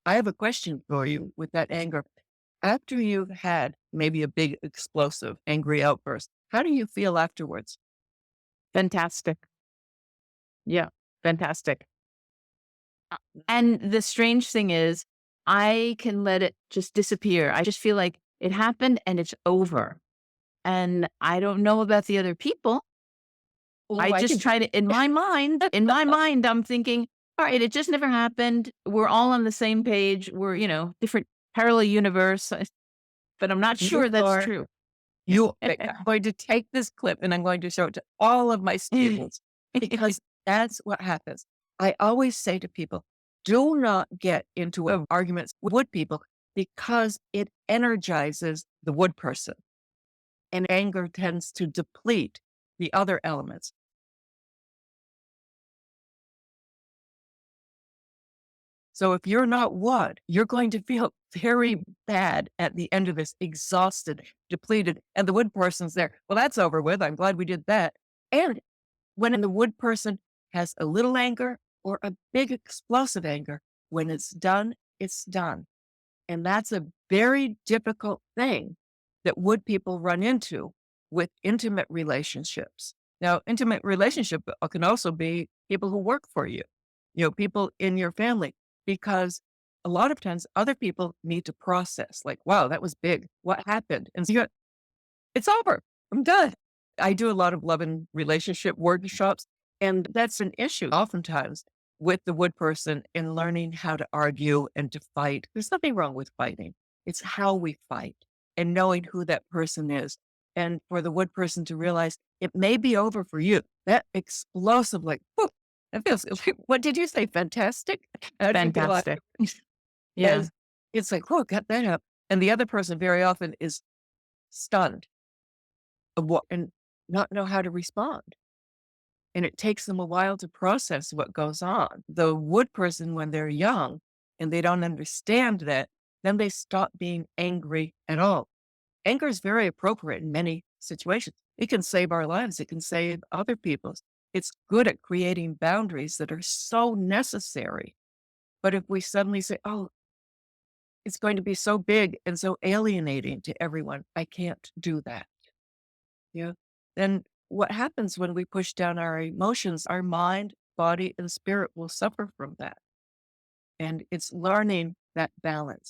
I have a question for you with that anger. After you've had maybe a big, explosive, angry outburst, how do you feel afterwards? Fantastic. Yeah, fantastic. And the strange thing is, I can let it just disappear. I just feel like it happened and it's over. And I don't know about the other people. Oh, I I just can. try to, in my mind, I'm thinking, all right, it just never happened. We're all on the same page. We're, different parallel universe, but I'm not You sure that's are. true. I'm going to take this clip and I'm going to show it to all of my students because that's what happens. I always say to people, do not get into arguments with wood people because it energizes the wood person and anger tends to deplete the other elements. So if you're not wood, you're going to feel very bad at the end of this, exhausted, depleted, and the wood person's there. Well, that's over with. I'm glad we did that. And when the wood person has a little anger or a big explosive anger, when it's done, it's done. And that's a very difficult thing that wood people run into with intimate relationships. Now, intimate relationship can also be people who work for you, people in your family, because a lot of times other people need to process, like, wow, that was big. What happened? And so it's over. I'm done. I do a lot of love and relationship workshops, and that's an issue oftentimes with the wood person in learning how to argue and to fight. There's nothing wrong with fighting. It's how we fight and knowing who that person is. And for the wood person to realize it may be over for you. That explosive, like, whoop, that feels, what did you say? Fantastic? How do you feel Fantastic. after? Yeah. As it's like, whoa, got that up. And the other person very often is stunned of what and not know how to respond. And it takes them a while to process what goes on. The wood person, when they're young and they don't understand that, then they stop being angry at all. Anger is very appropriate in many situations. It can save our lives. It can save other people's. It's good at creating boundaries that are so necessary. But if we suddenly say, oh, it's going to be so big and so alienating to everyone, I can't do that. Yeah. Then what happens when we push down our emotions, our mind, body, and spirit will suffer from that. And it's learning that balance.